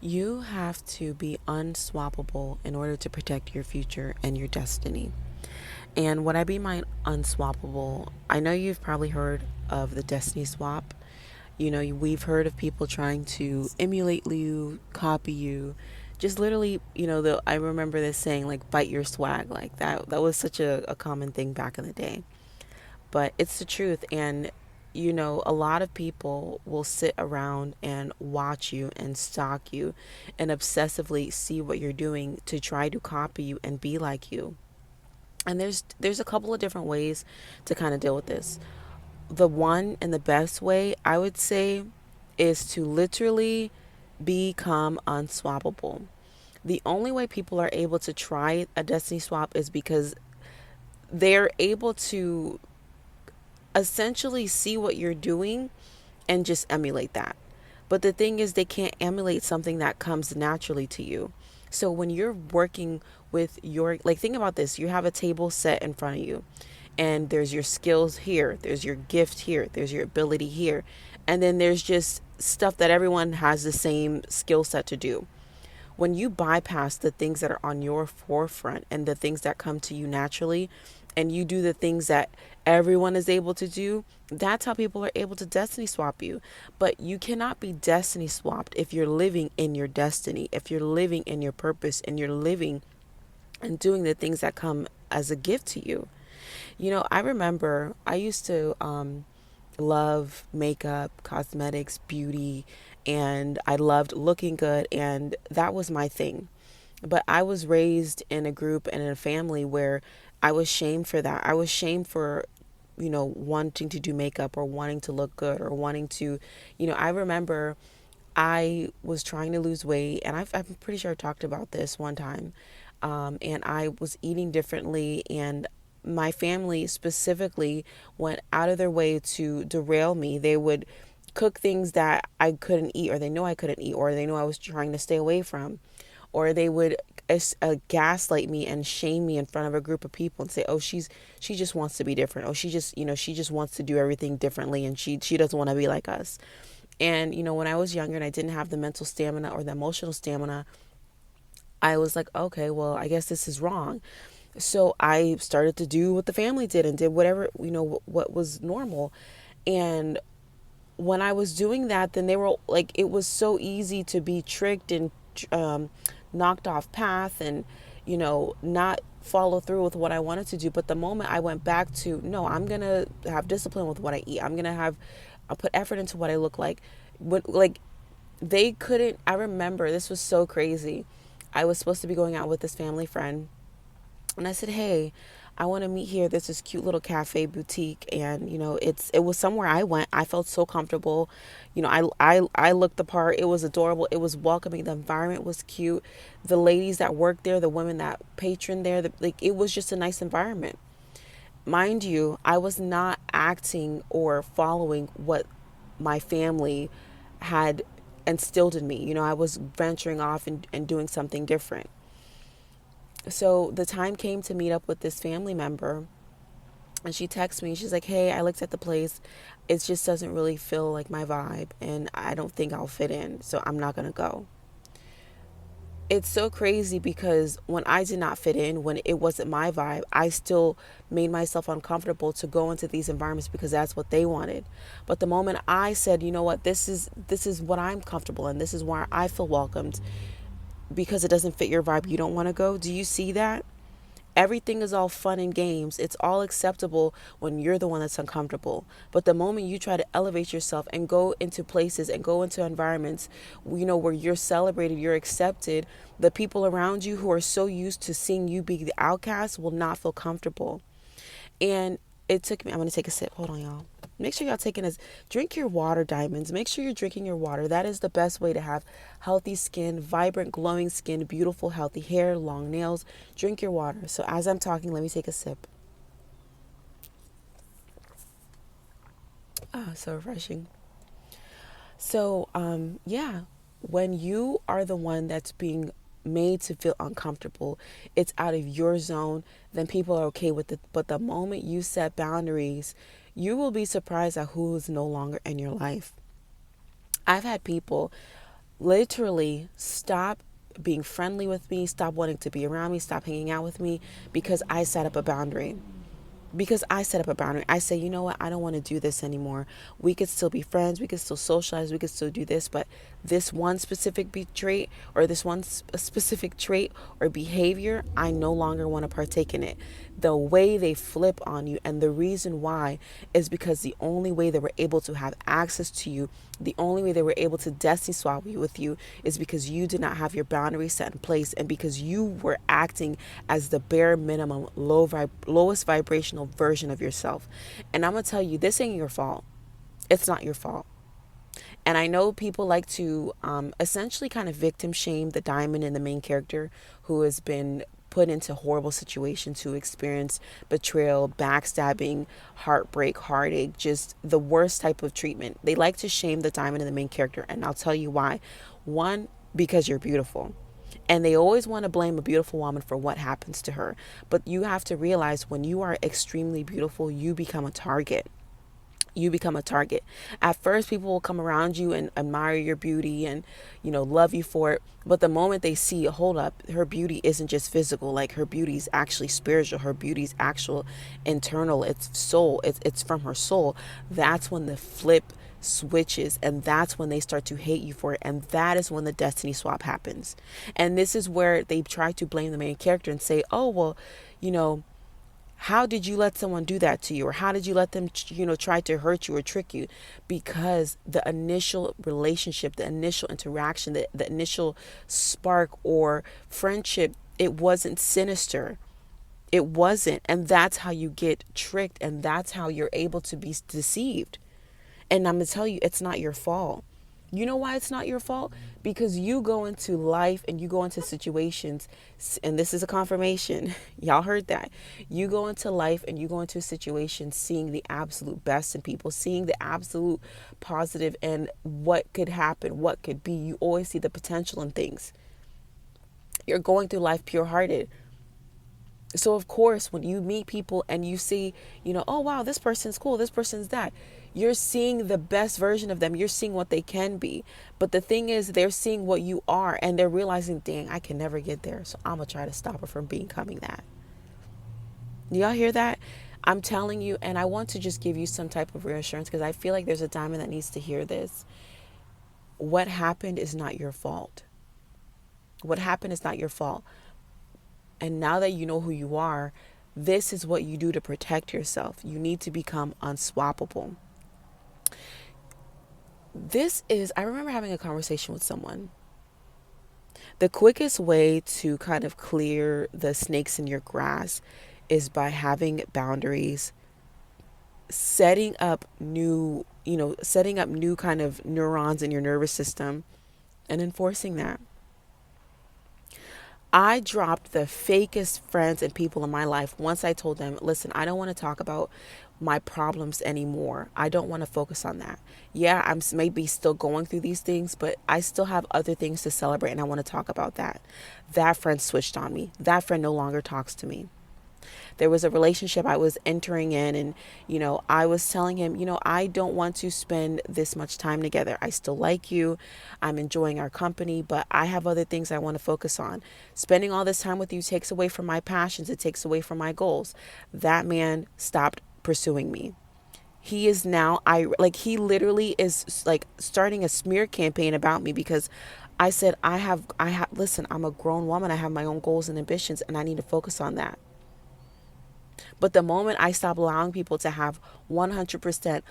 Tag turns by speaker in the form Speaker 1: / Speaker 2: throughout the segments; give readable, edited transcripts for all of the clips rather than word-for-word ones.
Speaker 1: You have to be unswappable in order to protect your future and your destiny. And what I mean by unswappable, I know you've probably heard of the destiny swap. We've heard of people trying to emulate you, copy you. Just literally, I remember this saying, like, bite your swag. Like that. That was such a common thing back in the day. But it's the truth. And a lot of people will sit around and watch you and stalk you and obsessively see what you're doing to try to copy you and be like you. And there's a couple of different ways to kind of deal with this. The one and the best way, I would say, is to literally become unswappable. The only way people are able to try a destiny swap is because they're able to essentially see what you're doing and just emulate that. But the thing is, they can't emulate something that comes naturally to you. So when you're working with like, think about this, you have a table set in front of you, and there's your skills here, there's your gift here, there's your ability here, and then there's just stuff that everyone has the same skill set to do. When you bypass the things that are on your forefront and the things that come to you naturally, and you do the things that everyone is able to do, that's how people are able to destiny swap you. But you cannot be destiny swapped if you're living in your destiny, if you're living in your purpose, and you're living and doing the things that come as a gift to you. I remember I used to love makeup, cosmetics, beauty, and I loved looking good, and that was my thing. But I was raised in a group and in a family where I was shamed for that. I was shamed for, wanting to do makeup or wanting to look good or wanting to, I remember I was trying to lose weight, and I'm pretty sure I talked about this one time. And I was eating differently, and my family specifically went out of their way to derail me. They would cook things that I couldn't eat, or they know I couldn't eat, or they know I was trying to stay away from, or they would gaslight me and shame me in front of a group of people and say, "Oh, she just wants to be different. Oh, she just wants to do everything differently, and she doesn't want to be like us." And when I was younger and I didn't have the mental stamina or the emotional stamina, I was like, okay, well, I guess this is wrong. So I started to do what the family did and did whatever, what was normal. And when I was doing that, then they were like, it was so easy to be tricked and knocked off path and, not follow through with what I wanted to do. But the moment I went back to, no, I'm going to have discipline with what I eat. I'll put effort into what I look like. Like, they couldn't, I remember this was so crazy. I was supposed to be going out with this family friend, and I said, "Hey, I want to meet here. There's this cute little cafe boutique, and it was somewhere I went. I felt so comfortable. I looked the part. It was adorable. It was welcoming. The environment was cute. The ladies that worked there, the women that patroned there, it was just a nice environment. Mind you, I was not acting or following what my family had instilled in me. I was venturing off and doing something different. So the time came to meet up with this family member, and she texts me. She's like, "Hey, I looked at the place. It just doesn't really feel like my vibe, and I don't think I'll fit in, so I'm not going to go." It's so crazy because when I did not fit in, when it wasn't my vibe, I still made myself uncomfortable to go into these environments because that's what they wanted. But the moment I said, "You know what, this is what I'm comfortable in, this is where I feel welcomed," because it doesn't fit your vibe, you don't want to go. Do you see that? Everything is all fun and games. It's all acceptable when you're the one that's uncomfortable. But the moment you try to elevate yourself and go into places and go into environments, where you're celebrated, you're accepted, the people around you who are so used to seeing you be the outcast will not feel comfortable. And it took me, I'm going to take a sip. Hold on, y'all. Make sure y'all taking this. Drink your water, diamonds. Make sure you're drinking your water. That is the best way to have healthy skin, vibrant, glowing skin, beautiful, healthy hair, long nails. Drink your water. So as I'm talking, let me take a sip. Ah, so refreshing. So, yeah, when you are the one that's being made to feel uncomfortable, it's out of your zone, then people are okay with it. But the moment you set boundaries, you will be surprised at who is no longer in your life. I've had people Literally, stop being friendly with me, stop wanting to be around me, stop hanging out with me because I set up a boundary. Because I set up a boundary. I say, you know what? I don't want to do this anymore. We could still be friends. We could still socialize. We could still do this. But this one specific trait or this one specific trait or behavior, I no longer want to partake in it. The way they flip on you and the reason why is because the only way they were able to have access to you, the only way they were able to destiny swap with you is because you did not have your boundaries set in place and because you were acting as the bare minimum lowest vibrational version of yourself. And I'm going to tell you, this ain't your fault. It's not your fault. And I know people like to essentially kind of victim shame the diamond and the main character who has been put into horrible situations, who experience betrayal, backstabbing, heartbreak, heartache, just the worst type of treatment. They like to shame the diamond and the main character. And I'll tell you why. One, because you're beautiful. And they always want to blame a beautiful woman for what happens to her. But you have to realize when you are extremely beautiful, you become a target. You become a target. At first, people will come around you and admire your beauty and, love you for it. But the moment they see, hold up, her beauty isn't just physical, like her beauty is actually spiritual, her beauty is actual internal, it's soul, it's from her soul. That's when the flip switches and that's when they start to hate you for it. And that is when the destiny swap happens. And this is where they try to blame the main character and say, oh, well, you know, how did you let someone do that to you? Or how did you let them, try to hurt you or trick you? Because the initial relationship, the initial interaction, the initial spark or friendship, it wasn't sinister. It wasn't. And that's how you get tricked. And that's how you're able to be deceived. And I'm going to tell you, it's not your fault. You know why it's not your fault? Because you go into life and you go into situations, and this is a confirmation. Y'all heard that. You go into life and you go into situations seeing the absolute best in people, seeing the absolute positive and what could happen, what could be. You always see the potential in things. You're going through life pure hearted. So of course, when you meet people and you see, oh wow, this person's cool, this person's that, you're seeing the best version of them. You're seeing what they can be. But the thing is, they're seeing what you are and they're realizing, dang, I can never get there. So I'm gonna try to stop her from becoming that. Y'all hear that? I'm telling you, and I want to just give you some type of reassurance because I feel like there's a diamond that needs to hear this. What happened is not your fault. What happened is not your fault. And now that you know who you are, this is what you do to protect yourself. You need to become unswappable. I remember having a conversation with someone. The quickest way to kind of clear the snakes in your grass is by having boundaries, setting up new kind of neurons in your nervous system and enforcing that. I dropped the fakest friends and people in my life once I told them, listen, I don't want to talk about my problems anymore. I don't want to focus on that. Yeah, I'm maybe still going through these things, but I still have other things to celebrate and I want to talk about that. That friend switched on me. That friend no longer talks to me. There was a relationship I was entering in and, I was telling him, I don't want to spend this much time together. I still like you. I'm enjoying our company, but I have other things I want to focus on. Spending all this time with you takes away from my passions. It takes away from my goals. That man stopped pursuing me. He is now, he literally is like starting a smear campaign about me because I said, listen, I'm a grown woman. I have my own goals and ambitions and I need to focus on that. But the moment I stop allowing people to have 100%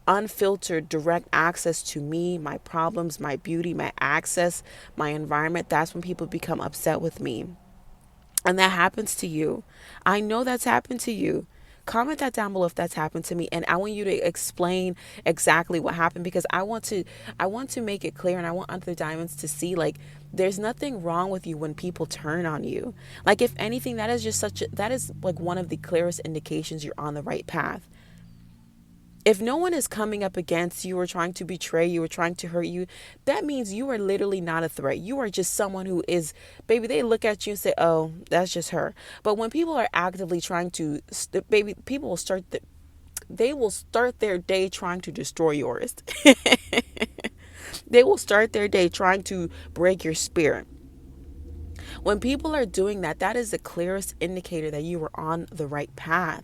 Speaker 1: unfiltered direct access to me, my problems, my beauty, my access, my environment, that's when people become upset with me. And that happens to you. I know that's happened to you. Comment that down below if that's happened to me, and I want you to explain exactly what happened because I want to make it clear, and I want Under the Diamonds to see like there's nothing wrong with you when people turn on you. Like if anything, that is like one of the clearest indications you're on the right path. If no one is coming up against you or trying to betray you or trying to hurt you, that means you are literally not a threat. You are just someone who is, baby, they look at you and say, oh, that's just her. But when people are actively trying to, baby, people will they will start their day trying to destroy yours. They will start their day trying to break your spirit. When people are doing that, that is the clearest indicator that you are on the right path.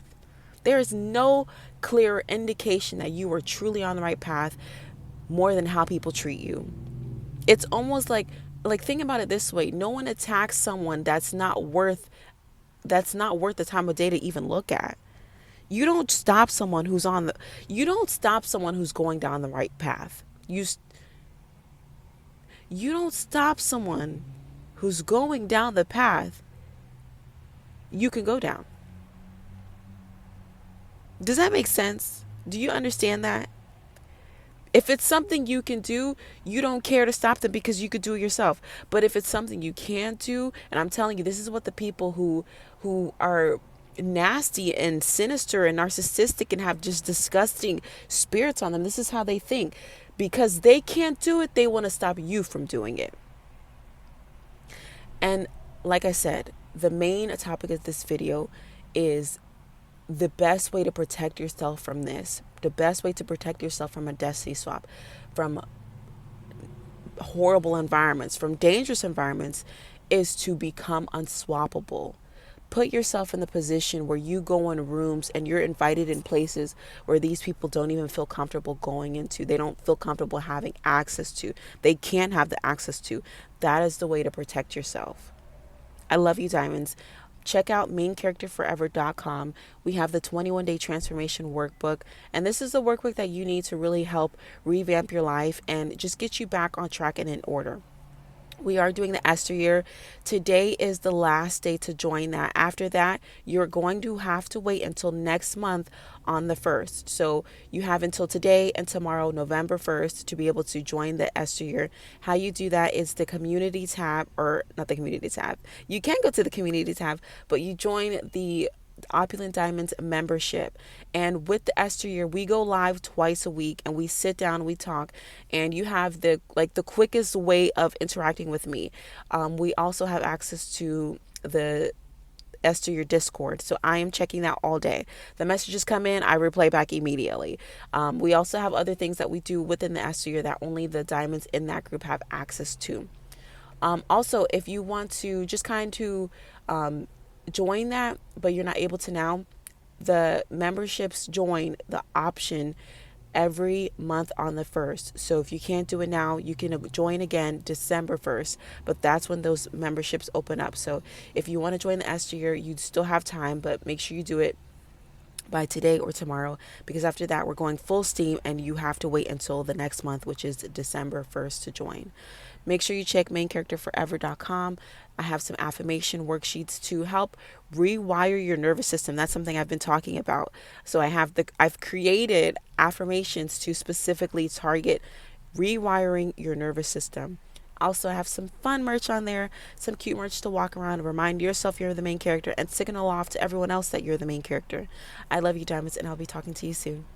Speaker 1: There is no clearer indication that you are truly on the right path more than how people treat you. It's almost like think about it this way. No one attacks someone that's not worth the time of day to even look at. You don't stop someone who's on the you don't stop someone who's going down the right path. You don't stop someone who's going down the path you can go down. Does that make sense? Do you understand that? If it's something you can do, you don't care to stop them because you could do it yourself. But if it's something you can't do, and I'm telling you, this is what the people who are nasty and sinister and narcissistic and have just disgusting spirits on them, this is how they think. Because they can't do it, they want to stop you from doing it. And like I said, the main topic of this video is the best way to protect yourself from this, the best way to protect yourself from a destiny swap, from horrible environments, from dangerous environments, is to become unswappable. Put yourself in the position where you go in rooms and you're invited in places where these people don't even feel comfortable going into. They don't feel comfortable having access to. They can't have the access to. That is the way to protect yourself. I love you, diamonds. Check out maincharacterforever.com. We have the 21-day transformation workbook. And this is the workbook that you need to really help revamp your life and just get you back on track and in order. We are doing the Esther year. Today is the last day to join that. After that, you're going to have to wait until next month on the 1st. So you have until today and tomorrow, November 1st, to be able to join the Esther year. How you do that is the community tab, or not the community tab. You can go to the community tab, but you join the Opulent Diamonds membership. And with the Esther year, we go live twice a week and we sit down, we talk, and you have the quickest way of interacting with me. We also have access to the Esther your Discord, so I am checking that all day. The messages come in, I reply back immediately. We also have other things that we do within the Esther year that only the diamonds in that group have access to. Also, if you want to just join that, but you're not able to now, the memberships join the option every month on the 1st. So if you can't do it now, you can join again December 1st, but that's when those memberships open up. So if you want to join the Esther year, you still have time, but make sure you do it by today or tomorrow, because after that we're going full steam and you have to wait until the next month, which is December 1st, to join. Make sure you check maincharacterforever.com. I have some affirmation worksheets to help rewire your nervous system. That's something I've been talking about. So I've created affirmations to specifically target rewiring your nervous system. Also, I have some fun merch on there, some cute merch to walk around and remind yourself you're the main character and signal off to everyone else that you're the main character. I love you, diamonds, and I'll be talking to you soon.